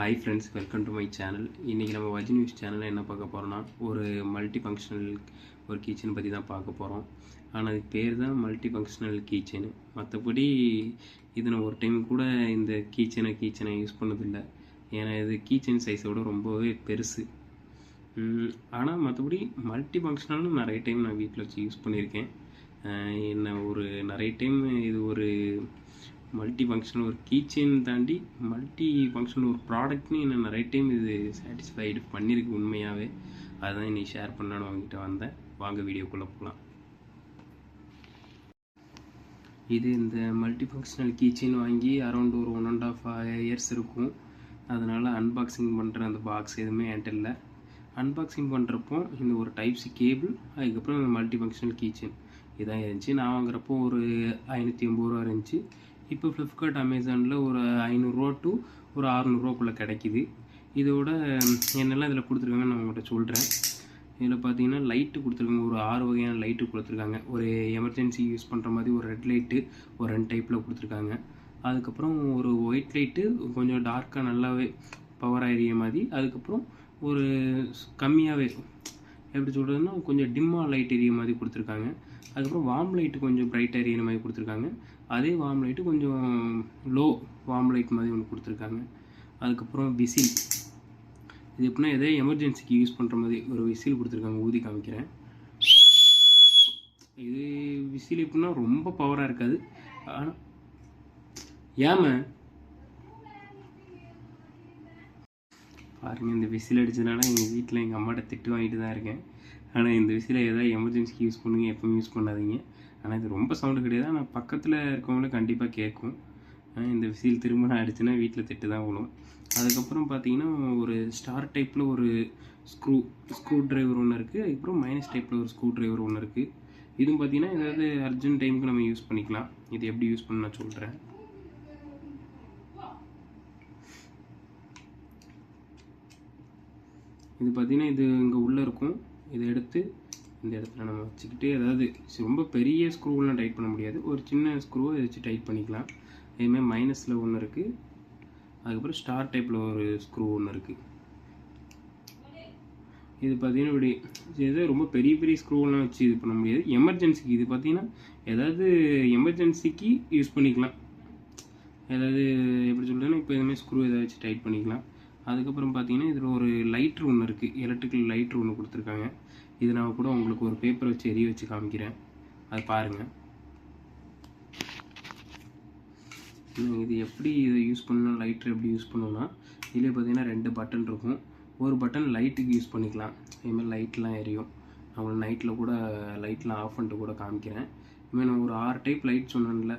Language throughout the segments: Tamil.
Hi friends, welcome to my channel. இன்றைக்கி நம்ம வஜி நியூஸ் சேனலில் என்ன பார்க்க போகிறோன்னா, ஒரு மல்டி ஃபங்க்ஷனல் ஒரு கீச்சன் பற்றி தான் பார்க்க போகிறோம். ஆனால் அதுக்கு பேர் தான் மல்டி ஃபங்க்ஷனல் கீச்சனு. மற்றபடி இது நான் ஒரு டைம் கூட இந்த கீச்சனை யூஸ் பண்ணதில்லை. ஏன்னா இது கீச்சன் சைஸோட ரொம்பவே பெருசு. ஆனால் மற்றபடி மல்டி ஃபங்க்ஷனல்னு நிறைய டைம் நான் வீட்டில் வச்சு யூஸ் பண்ணியிருக்கேன். நிறைய டைம் இது ஒரு மல்டி ஃபங்க்ஷனல் ஒரு கீச்செயின் தாண்டி மல்டி ஃபங்க்ஷனல் ஒரு ப்ராடக்ட்னு என்ன நிறைய டைம் இது சாட்டிஸ்ஃபைடு பண்ணியிருக்கு உண்மையாகவே. அதுதான் இன்னைக்கு ஷேர் பண்ணலான்னு அவங்ககிட்ட வந்தேன். வாங்க வீடியோக்குள்ளே போகலாம். இது இந்த மல்டி ஃபங்க்ஷனல் கீச்செயின் வாங்கி அரௌண்ட் ஒரு 1.5 years இருக்கும். அதனால் அன்பாக்சிங் பண்ணுற அந்த பாக்ஸ் எதுவுமே என்கிட்ட இல்லை. அன்பாக்சிங் பண்ணுறப்போ இந்த ஒரு டைப் சி கேபிள், அதுக்கப்புறம் இந்த மல்டி ஃபங்க்ஷனல் கீச்செயின் இதான் இருந்துச்சு. நான் வாங்குறப்போ ஒரு 580 ரூபா இருந்துச்சு. இப்போ ஃப்ளிப்கார்ட், அமேசானில் ஒரு 500 டு ஒரு 600 கிடைக்கிது. இதோட என்னெல்லாம் இதில் கொடுத்துருக்காங்கன்னு நான் உங்கள்கிட்ட சொல்கிறேன். இதில் பார்த்தீங்கன்னா லைட்டு கொடுத்துருக்காங்க. ஒரு 6 வகையான லைட்டு கொடுத்துருக்காங்க. ஒரு எமர்ஜென்சி யூஸ் பண்ணுற மாதிரி ஒரு ரெட் லைட்டு ஒரு 2 டைப்பில் கொடுத்துருக்காங்க. அதுக்கப்புறம் ஒரு ஒயிட் லைட்டு கொஞ்சம் டார்க்காக நல்லாவே பவராக எரிய மாதிரி. அதுக்கப்புறம் ஒரு கம்மியாகவே எப்படி சொல்கிறதுன்னா கொஞ்சம் டிம்மாக லைட் எரிய மாதிரி கொடுத்துருக்காங்க. அதுக்கப்புறம் வார்ம் லைட்டு கொஞ்சம் பிரைட்டாக எரியிற மாதிரி கொடுத்துருக்காங்க. அதே வார்ம் லைட்டு கொஞ்சம் லோ வார்ம் லைட் மாதிரி ஒன்று கொடுத்துருக்காங்க. அதுக்கப்புறம் விசில், இது எப்படின்னா எதே எமர்ஜென்சிக்கு யூஸ் பண்ணுற மாதிரி ஒரு விசில் கொடுத்துருக்காங்க. ஊதி காமிக்கிறேன். இது விசில் எப்படின்னா ரொம்ப பவராக இருக்காது. ஆனால் பாருங்கள், இந்த விசில் அடித்ததுனால எங்கள் வீட்டில் எங்கள் அம்மாட்ட திட்டு வாங்கிட்டு தான் இருக்கேன். ஆனால் இந்த விசிலை எதாவது எமர்ஜென்சிக்கு யூஸ் பண்ணுங்க, எப்பவும் யூஸ் பண்ணாதீங்க. ஆனால் இது ரொம்ப சவுண்டு கிடையாது. ஆனால் பக்கத்தில் இருக்கவங்களும் கண்டிப்பாக கேட்கும். இந்த விசில் திரும்ப நான் அடிச்சுன்னா வீட்டில் திட்டு தான் விழும். அதுக்கப்புறம் பார்த்தீங்கன்னா ஒரு ஸ்டார் டைப்பில் ஒரு ஸ்க்ரூ ட்ரைவர் ஒன்று இருக்குது. அதுக்கப்புறம் மைனஸ் டைப்பில் ஒரு ஸ்க்ரூ ட்ரைவர் ஒன்று இருக்குது. இதுவும் பார்த்தீங்கன்னா ஏதாவது அர்ஜென்ட் டைமுக்கு நம்ம யூஸ் பண்ணிக்கலாம். இது எப்படி யூஸ் பண்ண நான் சொல்கிறேன். இது பார்த்திங்கன்னா இது இங்கே உள்ளே இருக்கும். இதை எடுத்து இந்த இடத்துல நம்ம வச்சுக்கிட்டு, அதாவது ரொம்ப பெரிய ஸ்க்ரூவெலாம் டைட் பண்ண முடியாது, ஒரு சின்ன ஸ்க்ரூவை வச்சு டைட் பண்ணிக்கலாம். இதுமாதிரி மைனஸில் ஒன்று இருக்குது. அதுக்கப்புறம் ஸ்டார் டைப்பில் ஒரு ஸ்க்ரூ ஒன்று இருக்குது. இது பார்த்திங்கன்னா இப்படி எதாவது ரொம்ப பெரிய பெரிய ஸ்க்ரூவெலாம் வச்சு இது பண்ண முடியாது. எமர்ஜென்சிக்கு இது பார்த்திங்கன்னா ஏதாவது எமர்ஜென்சிக்கு யூஸ் பண்ணிக்கலாம். ஏதாவது எப்படி சொல்கிறேன்னா இப்போ இதுமாதிரி ஸ்க்ரூ எதாவது வச்சு டைட் பண்ணிக்கலாம். அதுக்கப்புறம் பார்த்தீங்கன்னா இதில் ஒரு லைட்ரு ஒன்று இருக்குது. எலக்ட்ரிக்கல் லைட்ரு ஒன்று கொடுத்துருக்காங்க. இது நான் கூட உங்களுக்கு ஒரு பேப்பர் வச்சு எரிய வச்சு காமிக்கிறேன், அது பாருங்கள். இது எப்படி இதை யூஸ் பண்ணணும், லைட்ரு எப்படி யூஸ் பண்ணணும்னா இதில் பார்த்தீங்கன்னா 2 பட்டன் இருக்கும். ஒரு பட்டன் லைட்டுக்கு யூஸ் பண்ணிக்கலாம். இதுமாதிரி லைட்லாம் எரியும். நான் உங்களுக்கு நைட்டில் கூட லைட்லாம் ஆஃப் பண்ணிட்டு கூட காமிக்கிறேன். இதுமாதிரி நான் ஒரு 6 டைப் லைட் சொன்னேன்ல,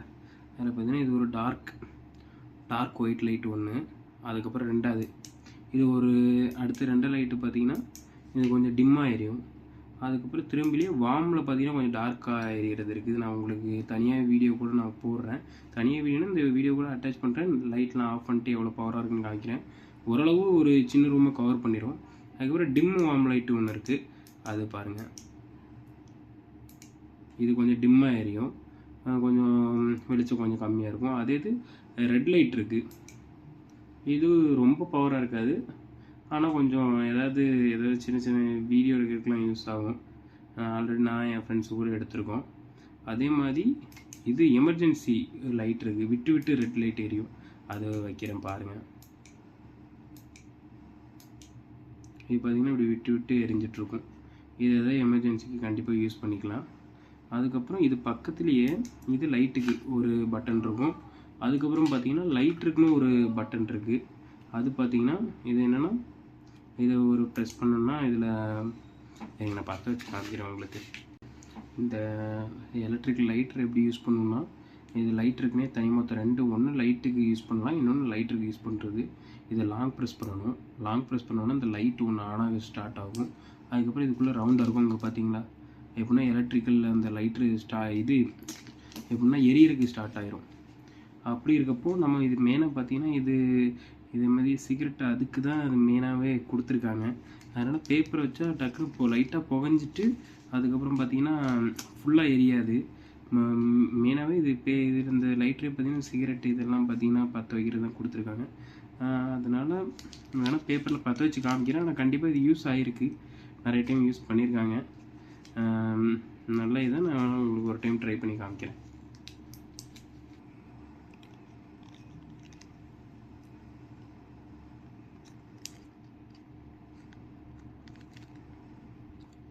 அதில் பார்த்தீங்கன்னா இது ஒரு டார்க் ஒயிட் லைட் ஒன்று. அதுக்கப்புறம் 2வது இது ஒரு அடுத்த 2 லைட்டு பார்த்திங்கன்னா இது கொஞ்சம் டிம்மாக எரியும். அதுக்கப்புறம் திரும்பிலேயே வார்மில் பார்த்திங்கன்னா கொஞ்சம் டார்க்காக எரிகிறது இருக்குது. நான் உங்களுக்கு தனியாக வீடியோ கூட நான் போடுறேன். தனியாக வீடியோனா இந்த வீடியோ கூட அட்டாச் பண்ணுறேன். லைட்லாம் ஆஃப் பண்ணிட்டு எவ்வளோ பவராக இருக்குன்னு காமிக்கிறேன். ஓரளவு ஒரு சின்ன ரூமை கவர் பண்ணிடும். அதுக்கப்புறம் டிம் வார்ம் லைட்டு ஒன்று இருக்குது, அது பாருங்கள். இது கொஞ்சம் டிம்மாக எரியும், கொஞ்சம் வெளிச்சம் கொஞ்சம் கம்மியாக இருக்கும். அதே இது ரெட் லைட் இருக்குது. இது ரொம்ப பவராக இருக்காது, ஆனால் கொஞ்சம் ஏதாவது சின்ன சின்ன வீடியோ எடுக்கிறதுக்கெலாம் யூஸ் ஆகும். ஆல்ரெடி நான் என் ஃப்ரெண்ட்ஸு கூட எடுத்திருக்கோம். அதே மாதிரி இது எமர்ஜென்சி லைட் இருக்குது, விட்டு விட்டு ரெட் லைட் எரியும், அது வைக்கிறேன் பாருங்கள். இது பார்த்திங்கன்னா இப்படி விட்டு விட்டு எரிஞ்சிட்ருக்கும். இது எதாவது எமர்ஜென்சிக்கு கண்டிப்பாக யூஸ் பண்ணிக்கலாம். அதுக்கப்புறம் இது பக்கத்துலேயே இது லைட்டுக்கு ஒரு பட்டன் இருக்கும். அதுக்கப்புறம் பார்த்தீங்கன்னா லைட்ருக்குன்னு ஒரு பட்டன் இருக்குது. அது பார்த்திங்கன்னா இது என்னென்னா இதை ஒரு ப்ரெஸ் பண்ணோன்னா இதில் நான் பற்ற வச்சு காமிக்கிறேன் உங்களுக்கு. இந்த எலக்ட்ரிக்கல் லைட்ரு எப்படி யூஸ் பண்ணணும்னா, இது லைட்ருக்குனே தனி மொத்தம் 2, ஒன்று லைட்டுக்கு யூஸ் பண்ணலாம், இன்னொன்று லைட்ருக்கு யூஸ் பண்ணுறது. இதை லாங் ப்ரெஸ் பண்ணணும். லாங் ப்ரெஸ் பண்ணோன்னா இந்த லைட் ஒன்று ஆனாக ஸ்டார்ட் ஆகும். அதுக்கப்புறம் இதுக்குள்ளே ரவுண்டாக இருக்கும். இங்கே பார்த்தீங்களா, எப்படின்னா எலக்ட்ரிக்கலில் அந்த லைட்ரு இது எப்படின்னா எரியறதுக்கு ஸ்டார்ட் ஆகிரும். அப்படி இருக்கப்போ நம்ம இது மெயினாக பார்த்திங்கன்னா இதே மாதிரி சிகரெட் அதுக்கு தான் அது மெயினாகவே கொடுத்துருக்காங்க. அதனால் பேப்பரை வச்சா டக்குனு லைட்டாக புகஞ்சிட்டு அதுக்கப்புறம் பார்த்திங்கன்னா ஃபுல்லாக எரியாது. மெயினாகவே இது இந்த லைட்ரே பார்த்திங்கன்னா சிகரெட் இதெல்லாம் பார்த்திங்கன்னா பற்ற வைக்கிறது தான் கொடுத்துருக்காங்க. அதனால் வேணால் பேப்பரில் பற்ற வச்சு காமிக்கிறேன். ஆனால் கண்டிப்பாக இது யூஸ் ஆகிருக்கு, நிறைய டைம் யூஸ் பண்ணியிருக்காங்க. நல்ல இதை நான் உங்களுக்கு ஒரு டைம் ட்ரை பண்ணி காமிக்கிறேன்.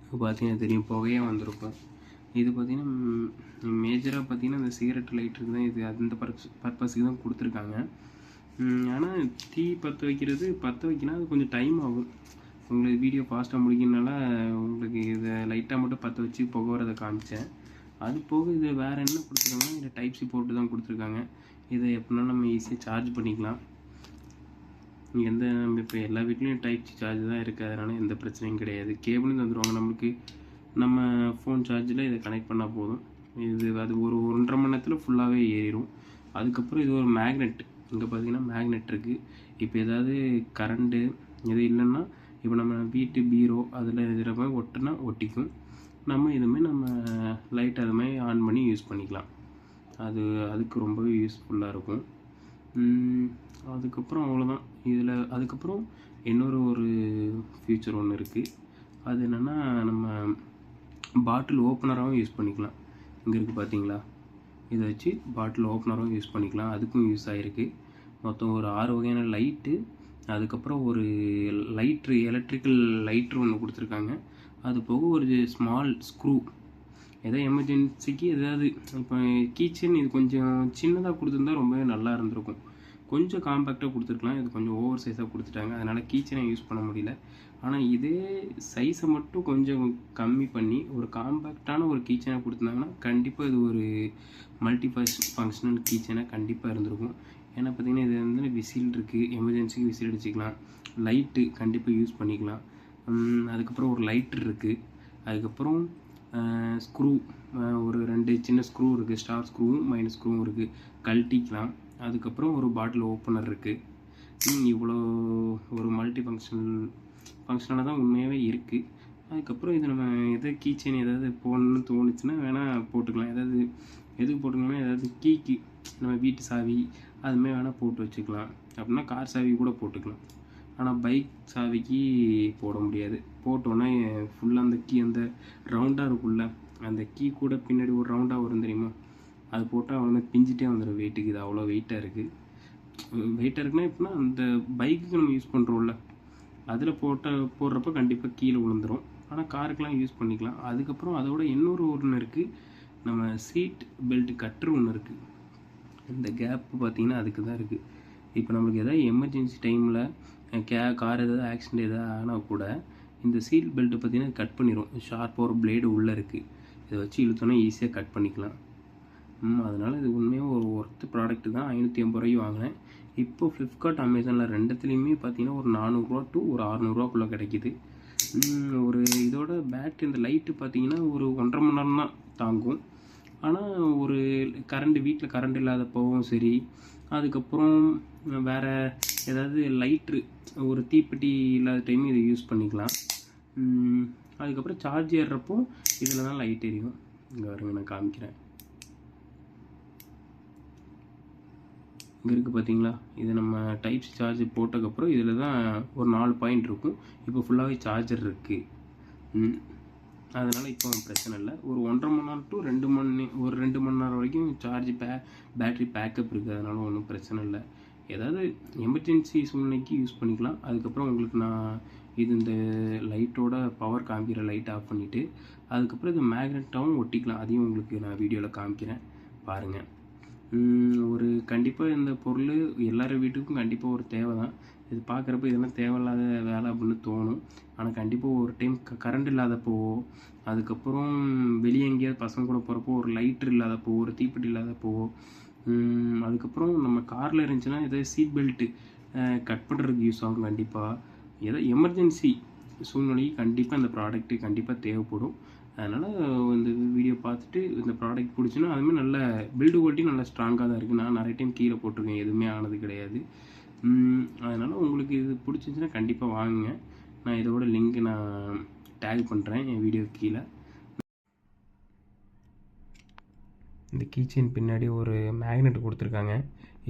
இப்போ பார்த்தீங்கன்னா தெரியும், புகையாக வந்திருக்கும். இது பார்த்திங்கன்னா மேஜராக பார்த்திங்கன்னா இந்த சிகரெட் லைட்டருக்கு தான் இது, அந்த பர்பஸுக்கு தான் கொடுத்துருக்காங்க. ஆனால் தீ பற்ற வைக்கணும், அது கொஞ்சம் டைம் ஆகும். உங்களுக்கு வீடியோ ஃபாஸ்ட்டாக முடிக்கிறதுனால உங்களுக்கு இதை லைட்டாக மட்டும் பற்ற வச்சு புகை வரதை காமிச்சேன். அது போக இது வேறு என்ன கொடுத்துருக்காங்கன்னா, இதில் டைப் சி போட்டு தான் கொடுத்துருக்காங்க. இதை எப்படினாலும் நம்ம ஈஸியாக சார்ஜ் பண்ணிக்கலாம். நம்ம இப்போ எல்லா வீட்லேயும் டைப் சி சார்ஜ் தான் இருக்குது, அதனால் எந்த பிரச்சனையும் கிடையாது. கேபிளும் தந்துடுவாங்க நம்மளுக்கு. நம்ம ஃபோன் சார்ஜில் இதை கனெக்ட் பண்ணால் போதும். அது ஒரு 1.5 மணி நேரத்தில் ஃபுல்லாகவே ஏறிடும். அதுக்கப்புறம் இது ஒரு மேக்னெட், இங்கே பார்த்தீங்கன்னா மேக்னெட் இருக்குது. இப்போ ஏதாவது கரண்ட்டு எது இல்லைன்னா, இப்போ நம்ம வீட்டு பீரோ அதில் இருக்கிற மாதிரி ஒட்டினா ஒட்டிக்கும். நம்ம இதுமாதிரி நம்ம லைட் அது மாதிரி ஆன் பண்ணி யூஸ் பண்ணிக்கலாம். அதுக்கு ரொம்பவே யூஸ்ஃபுல்லாக இருக்கும். அதுக்கப்புறம் அவ்வளோதான் இதில். அதுக்கப்புறம் ஒரு ஃபியூச்சர் ஒன்று இருக்குது. அது என்னென்னா, நம்ம பாட்டில் ஓப்பனராகவும் யூஸ் பண்ணிக்கலாம். இங்கே இருக்குது பார்த்தீங்களா, இதை வச்சு பாட்டில் ஓப்பனராகவும் யூஸ் பண்ணிக்கலாம். அதுக்கும் யூஸ் ஆகிருக்கு. மொத்தம் ஒரு 6 வகையான லைட்டு, அதுக்கப்புறம் ஒரு எலக்ட்ரிக்கல் லைட்ரு ஒன்று கொடுத்துருக்காங்க. அது போக ஒரு ஸ்மால் ஸ்க்ரூ, ஏதாவது எமர்ஜென்சிக்கு ஏதாவது. இப்போ கீச்சன் இது கொஞ்சம் சின்னதாக கொடுத்துருந்தா ரொம்பவே நல்லா இருந்திருக்கும். கொஞ்சம் காம்பேக்டாக கொடுத்துருக்கலாம், இது கொஞ்சம் ஓவர் சைஸாக கொடுத்துட்டாங்க, அதனால் கீச்சனை யூஸ் பண்ண முடியல. ஆனால் இதே சைஸை மட்டும் கொஞ்சம் கம்மி பண்ணி ஒரு காம்பேக்டான ஒரு கீச்சனை கொடுத்துருந்தாங்கன்னா கண்டிப்பாக இது ஒரு மல்டி ஃபங்க்ஷனல் கீச்சனாக கண்டிப்பாக இருந்திருக்கும். ஏன்னா பார்த்திங்கன்னா இது வந்து விசில் இருக்குது, எமர்ஜென்சிக்கு விசில் அடிச்சிக்கலாம். லைட்டு கண்டிப்பாக யூஸ் பண்ணிக்கலாம். அதுக்கப்புறம் ஒரு லைட்ரு இருக்குது. அதுக்கப்புறம் ஸ்க்ரூ, ஒரு 2 சின்ன ஸ்க்ரூ இருக்குது, ஸ்டார் ஸ்க்ரூவும் மைனஸ் ஸ்க்ரூவும் இருக்குது, அதுக்கப்புறம் ஒரு பாட்டில் ஓப்பனர் இருக்குது. இவ்வளோ ஒரு மல்டி ஃபங்க்ஷனாக தான் உண்மையாகவே இருக்குது. அதுக்கப்புறம் இது நம்ம கீச்செயின் ஏதாவது போடணும்னு தோணுச்சுன்னா வேணால் போட்டுக்கலாம். எதுக்கு போட்டுக்கலாம்னா, ஏதாவது கீக்கு நம்ம வீட்டு சாவி அதுமாதிரி வேணால் போட்டு வச்சுக்கலாம். அப்படின்னா கார் சாவி கூட போட்டுக்கலாம். ஆனால் பைக் சாவிக்கு போட முடியாது. போட்டோன்னா ஃபுல்லாக அந்த ரவுண்டாக இருக்குல்ல, அந்த கீ கூட பின்னாடி ஒரு ரவுண்டாக வரும் தெரியுமா, அது போட்டால் அவ்வளோ பிஞ்சிட்டே வந்துடும் வெயிட்டுக்கு. இது அவ்வளோ வெயிட்டாக இருக்குன்னா எப்படின்னா, அந்த பைக்குக்கு நம்ம யூஸ் பண்ணுறோம்ல, அதில் போடுறப்ப கண்டிப்பாக கீழே விழுந்துடும். ஆனால் காருக்கெலாம் யூஸ் பண்ணிக்கலாம். அதுக்கப்புறம் அதோட ஒன்று இருக்குது, நம்ம சீட் பெல்ட் கட்ரு ஒன்று இருக்குது. இந்த கேப்பு பார்த்திங்கன்னா அதுக்கு தான் இருக்குது. இப்போ நம்மளுக்கு எதாவது எமர்ஜென்சி டைமில் கார் ஏதாவது ஆக்சிடென்ட் எதாவது ஆனால் கூட இந்த சீட் பெல்ட்டு பார்த்திங்கன்னா கட் பண்ணிடும். ஷார்ப்பாக ஒரு பிளேடு உள்ளே இருக்குது, இதை வச்சு இழுத்தோன்னா ஈஸியாக கட் பண்ணிக்கலாம். அதனால் இது உண்மையாக ஒரு ஒர்த்து ப்ராடக்ட்டு தான். 550 ரூபாய்க்கு வாங்கினேன். இப்போ ஃப்ளிப்கார்ட், அமேசானில் ரெண்டுத்துலேயுமே பார்த்திங்கன்னா ஒரு 400 to ஒரு 600 கிடைக்கிது. ஒரு இதோட பேட்ரி, இந்த லைட்டு பார்த்திங்கன்னா ஒரு 1.5 மணி நேரம் தான் தாங்கும். ஆனால் ஒரு வீட்டில் கரண்ட் இல்லாதப்பவும் சரி, அதுக்கப்புறம் வேறு ஏதாவது லைட்ரு, ஒரு தீப்பெட்டி இல்லாத டைம் இதை யூஸ் பண்ணிக்கலாம். அதுக்கப்புறம் சார்ஜ் ஏறுறப்போ இதில் தான் லைட் எரியும். இங்கே வருங்க, நான் காமிக்கிறேன். இங்கே இருக்குது பார்த்தீங்களா, இது நம்ம டைப் சி சார்ஜ் போட்டதுக்கப்புறம் இதில் தான் ஒரு 4 பாயிண்ட் இருக்கும். இப்போ ஃபுல்லாகவே சார்ஜர் இருக்குது. அதனால் இப்போ பிரச்சனை இல்லை. ஒரு 1.5 மணி நேரம் to 2 மணி நேரம் வரைக்கும் சார்ஜ் பேட்ரி பேக்கப் இருக்குது. அதனால் ஒன்றும் பிரச்சனை இல்லை. ஏதாவது எமர்ஜென்சி சூழ்நிலைக்கு யூஸ் பண்ணிக்கலாம். அதுக்கப்புறம் உங்களுக்கு நான் இந்த லைட்டோட பவர் காமிக்கிற லைட் ஆஃப் பண்ணிவிட்டு அதுக்கப்புறம் இது மேக்னெட்டாகவும் ஒட்டிக்கலாம். அதையும் உங்களுக்கு நான் வீடியோவில் காமிக்கிறேன், பாருங்கள். ஒரு கண்டிப்பாக இந்த பொருள் எல்லார் வீட்டுக்கும் கண்டிப்பாக ஒரு தேவை தான். இது பார்க்குறப்ப இதெல்லாம் தேவையில்லாத வேலை அப்படின்னு தோணும். ஆனால் கண்டிப்பாக ஒரு டைம் கரண்ட் இல்லாதப்போ, அதுக்கப்புறம் வெளியே எங்கேயாவது பசங்க கூட போகிறப்போ, ஒரு லைட்ரு இல்லாதப்போ, ஒரு தீப்பெட்டி இல்லாதப்போ, அதுக்கப்புறம் நம்ம காரில் இருந்துச்சுன்னா ஏதாவது சீட் பெல்ட்டு கட் பண்ணுறதுக்கு யூஸ் ஆகும். கண்டிப்பாக ஏதோ எமர்ஜென்சி சூழ்நிலைக்கு கண்டிப்பாக இந்த ப்ராடக்ட்டு கண்டிப்பாக தேவைப்படும். அதனால் இந்த வீடியோ பார்த்துட்டு இந்த ப்ராடக்ட் பிடிச்சுன்னா, அதுமாதிரி நல்ல பில்டு குவாலிட்டி நல்லா ஸ்ட்ராங்காக தான் இருக்குது. நான் நிறைய டைம் கீழே போட்டிருக்கேன், எதுவுமே ஆனது கிடையாது. அதனால் உங்களுக்கு இது பிடிச்சிருந்துச்சின்னா கண்டிப்பாக வாங்குங்க. நான் இதோட லிங்க் நான் டேக் பண்ணுறேன் என் வீடியோ கீழே. இந்த கீச்செயின் பின்னாடி ஒரு மேக்னெட் கொடுத்துருக்காங்க.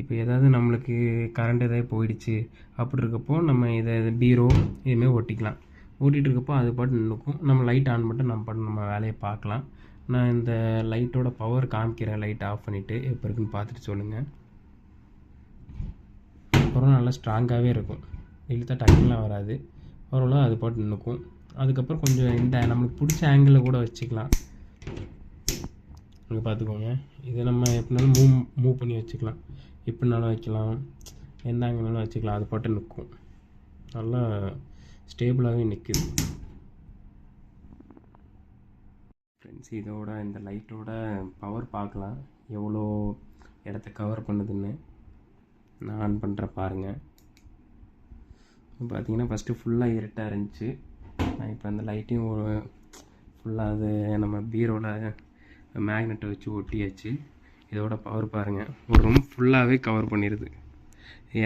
இப்போ ஏதாவது நம்மளுக்கு கரண்ட் ஏதாவது போயிடுச்சு அப்படி இருக்கப்போ நம்ம இதை பீரோ இதுமாரி ஒட்டிக்கலாம். ஓட்டிகிட்டு இருக்கப்போ அது பாட்டு நின்றுக்கும். நம்ம லைட் ஆன் பண்ணிட்டு நம்ம வேலையை பார்க்கலாம். நான் இந்த லைட்டோட பவர் காமிக்கிறேன். லைட் ஆஃப் பண்ணிவிட்டு எப்போ இருக்குன்னு பார்த்துட்டு சொல்லுங்கள். அப்புறம் நல்லா ஸ்ட்ராங்காகவே இருக்கும். இழுத்தா டக்குலாம் வராது. ஓரளவு அது பாட்டு நின்றுக்கும். அதுக்கப்புறம் கொஞ்சம் இந்த நம்மளுக்கு பிடிச்ச ஆங்கிளில் கூட வச்சுக்கலாம். இங்கே பார்த்துக்கோங்க. இதை நம்ம எப்படினாலும் மூவ் பண்ணி வச்சுக்கலாம். எப்படினாலும் வைக்கலாம், எந்த ஆங்கிள்னாலும் வச்சுக்கலாம். அது பாட்டு நிற்கும். நல்லா ஸ்டேபிளாகவே நிற்குது. ஃப்ரெண்ட்ஸ், இதோட இந்த லைட்டோட பவர் பார்க்கலாம், எவ்வளோ இடத்த கவர் பண்ணுதுன்னு. நான் ஆன் பண்ணுறேன் பாருங்கள். பார்த்தீங்கன்னா ஃபஸ்ட்டு ஃபுல்லாக இருட்டாக இருந்துச்சு. நான் இப்போ அந்த லைட்டையும் ஃபுல்லாக அது நம்ம பீரோவில் மேக்னெட்டை வச்சு ஒட்டியாச்சு. இதோட பவர் பாருங்கள், ஒரு ரூம் ஃபுல்லாகவே கவர் பண்ணிடுது.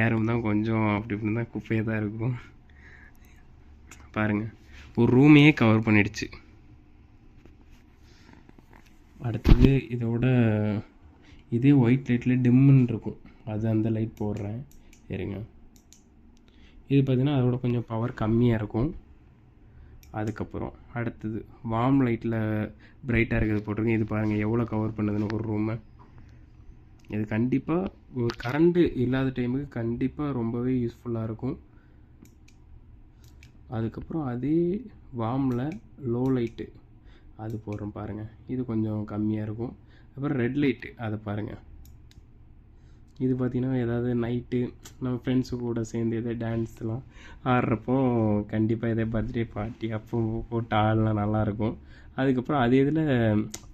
ஏறும் தான் கொஞ்சம் அப்படி இப்படி தான் குப்பையாக தான் இருக்கும். பாருங்கள், ஒரு ரூமையே கவர் பண்ணிடுச்சு. அடுத்தது இதோட இதே ஒயிட் லைட்டில் டிம்முன்னு இருக்கும், அது அந்த லைட் போடுறேன் சரிங்க. இது பார்த்திங்கன்னா அதோட கொஞ்சம் பவர் கம்மியாக இருக்கும். அதுக்கப்புறம் அடுத்தது வார்ம் லைட்டில் பிரைட்டாக இருக்கிறது போட்டிருக்கேன். இது பாருங்கள் எவ்வளோ கவர் பண்ணுதுன்னு ஒரு ரூமை. இது கண்டிப்பாக ஒரு கரண்ட்டு இல்லாத டைமுக்கு கண்டிப்பாக ரொம்பவே யூஸ்ஃபுல்லாக இருக்கும். அதுக்கப்புறம் அதே வார்மில் லோ லைட்டு அது போடுறோம் பாருங்கள், இது கொஞ்சம் கம்மியாக இருக்கும். அப்புறம் ரெட் லைட்டு அதை பாருங்கள். இது பார்த்திங்கன்னா ஏதாவது நைட்டு நம்ம ஃப்ரெண்ட்ஸு கூட சேர்ந்து எதாவது டான்ஸ்லாம் ஆடுறப்போ கண்டிப்பாக எதாவது பர்த்டே பார்ட்டி அப்போ போட்டு ஆடலாம், நல்லாயிருக்கும். அதுக்கப்புறம் அது இதில்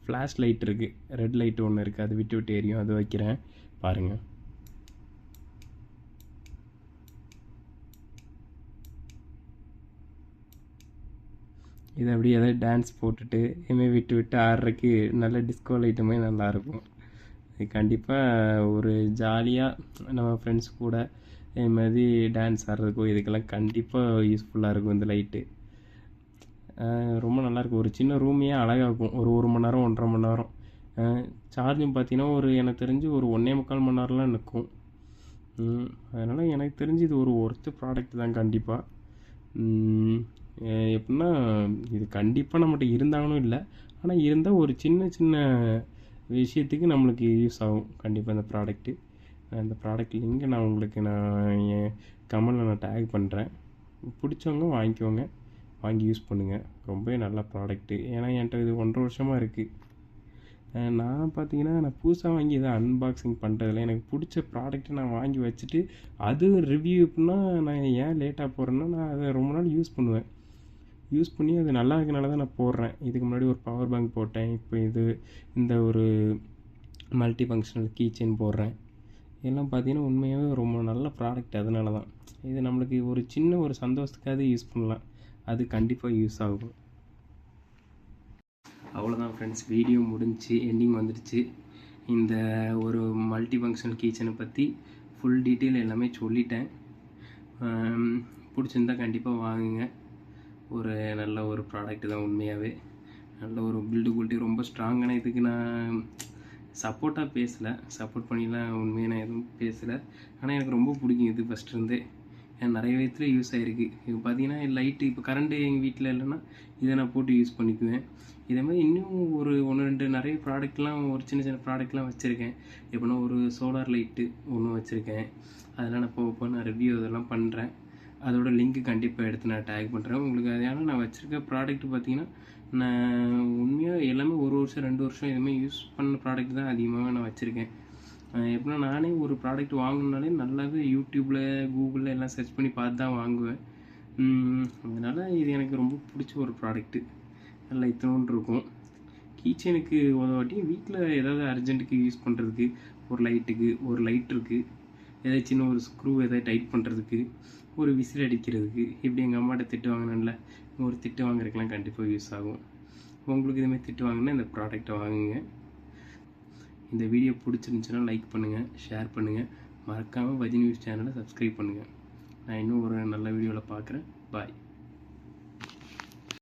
ஃப்ளாஷ் லைட் இருக்குது, ரெட் லைட்டு ஒன்று இருக்குது, அது விட்டு விட்டு எரியும், அது வைக்கிறேன் பாருங்கள். இது அப்படியே எதாவது டான்ஸ் போட்டுட்டு இதுமாரி விட்டு விட்டு ஆடுறதுக்கு நல்ல டிஸ்கோ லைட்டுமே நல்லாயிருக்கும். இது கண்டிப்பாக ஒரு ஜாலியாக நம்ம ஃப்ரெண்ட்ஸ் கூட இது மாதிரி டான்ஸ் ஆடுறதுக்கோ இதுக்கெல்லாம் கண்டிப்பாக யூஸ்ஃபுல்லாக இருக்கும் இந்த லைட்டு. ரொம்ப நல்லாயிருக்கும். ஒரு சின்ன ரூமையே அழகாக இருக்கும். ஒரு மணி நேரம் 1.5 மணி நேரம் சார்ஜும் பார்த்திங்கன்னா எனக்கு தெரிஞ்சு ஒரு 1.25 மணி நேரம்லாம் நிற்கும். அதனால் எனக்கு தெரிஞ்சு இது ஒரு ஒர்த்து ப்ராடக்ட் தான் கண்டிப்பாக. எப்படின்னா இது கண்டிப்பாக நம்மகிட்ட இருந்தாங்கன்னு இல்லை, ஆனால் இருந்தால் ஒரு சின்ன சின்ன விஷயத்துக்கு நம்மளுக்கு யூஸ் ஆகும் கண்டிப்பாக இந்த ப்ராடக்ட்டு. இந்த ப்ராடக்ட் லிங்கை நான் உங்களுக்கு என் கமெண்டில் நான் டேக் பண்ணுறேன். பிடிச்சவங்க வாங்கிக்கோங்க, வாங்கி யூஸ் பண்ணுங்கள். ரொம்பவே நல்ல ப்ராடக்ட்டு. ஏன்னா என்கிட்ட இது 1.5 வருஷமாக இருக்குது. நான் பார்த்தீங்கன்னா நான் புதுசாக வாங்கி இதை அன்பாக்சிங் பண்ணுறதில்ல. எனக்கு பிடிச்ச ப்ராடக்ட்டை நான் வாங்கி வச்சுட்டு அது ரிவ்யூ எப்படின்னா நான் ஏன் லேட்டாக போடுறேன்னா நான் அதை ரொம்ப நாள் யூஸ் பண்ணுவேன். யூஸ் பண்ணி அது நல்லா இருக்கனால தான் நான் போடுறேன். இதுக்கு முன்னாடி ஒரு பவர் பேங்க் போட்டேன். இப்போ இந்த ஒரு மல்டி ஃபங்க்ஷனல் கீ செயின் போடுறேன். இதெல்லாம் பார்த்தீங்கன்னா உண்மையாகவே ரொம்ப நல்ல ப்ராடக்ட். அதனால தான் இது நம்மளுக்கு ஒரு சின்ன ஒரு சந்தோஷத்துக்காக யூஸ் பண்ணலாம், அது கண்டிப்பாக யூஸ் ஆகும். அவ்வளோதான் ஃப்ரெண்ட்ஸ், வீடியோ முடிஞ்சு எண்டிங் வந்துடுச்சு. இந்த ஒரு மல்டி ஃபங்க்ஷனல் கீச்சனை பற்றி ஃபுல் டீட்டெயில் எல்லாமே சொல்லிட்டேன். பிடிச்சிருந்தா கண்டிப்பாக வாங்குங்க. ஒரு நல்ல ஒரு ப்ராடக்ட் தான் உண்மையாகவே. நல்ல ஒரு பில்டு குவாலிட்டி ரொம்ப ஸ்ட்ராங்கான. இதுக்கு நான் சப்போர்ட்டாக பேசலை, சப்போர்ட் பண்ணிலாம் உண்மையாக நான் எதுவும் பேசலை. ஆனால் எனக்கு ரொம்ப பிடிக்கும் இது ஃபஸ்ட்லேருந்தே. ஏன்னா நிறைய விதத்தில் யூஸ் ஆகிருக்கு. இப்போ பார்த்தீங்கன்னா லைட்டு இப்போ கரண்ட்டு எங்கள் வீட்டில் இல்லைன்னா இதை நான் போட்டு யூஸ் பண்ணிக்குவேன். இதே மாதிரி இன்னும் ஒரு 1-2 நிறைய ப்ராடக்ட்லாம் ஒரு சின்ன சின்ன ப்ராடக்ட்லாம் வச்சுருக்கேன். எப்படின்னா ஒரு சோலார் லைட்டு ஒன்று வச்சுருக்கேன். அதெல்லாம் நான் போக நான் ரிவ்யூ இதெல்லாம் பண்ணுறேன். அதோட லிங்க்கு கண்டிப்பாக எடுத்து நான் டேக் பண்ணுறேன் உங்களுக்கு. அதனால் நான் வச்சுருக்க ப்ராடக்ட் பார்த்திங்கன்னா நான் உண்மையாக எல்லாமே 1 வருஷம் 2 வருஷம் இதுமாதிரி யூஸ் பண்ண ப்ராடக்ட் தான் அதிகமாக நான் வச்சுருக்கேன். எப்படின்னா நானே ஒரு ப்ராடக்ட் வாங்கினாலே நல்லாவே யூடியூப்பில் கூகுளில் எல்லாம் சர்ச் பண்ணி பார்த்து தான் வாங்குவேன். அதனால் இது எனக்கு ரொம்ப பிடிச்ச ஒரு ப்ராடக்ட்டு. நல்லா இத்தனோண்டு இருக்கும். கீச்சனுக்கு ஒரு வாட்டி வீட்டில் ஏதாவது அர்ஜென்ட்டுக்கு யூஸ் பண்ணுறதுக்கு, ஒரு லைட்டுக்கு, ஒரு லைட்டருக்கு, ஏதாவது சின்ன ஒரு ஸ்க்ரூ ஏதாவது டைட் பண்ணுறதுக்கு, ஒரு விசில் அடிக்கிறதுக்கு, இப்படி எங்கள் அம்மாட்ட திட்டு வாங்கினேன்ல, ஒரு திட்டு வாங்குறதுக்கெலாம் கண்டிப்பாக யூஸ் ஆகும். உங்களுக்கு இதுமாதிரி திட்டு வாங்கினா இந்த ப்ராடக்டை வாங்குங்க. இந்த வீடியோ பிடிச்சிருந்துச்சுன்னா லைக் பண்ணுங்கள், ஷேர் பண்ணுங்கள். மறக்காமல் வஜி நியூஸ் சேனலை சப்ஸ்கிரைப் பண்ணுங்கள். நான் இன்னும் ஒரு நல்ல வீடியோவில் பார்க்குறேன். பாய்.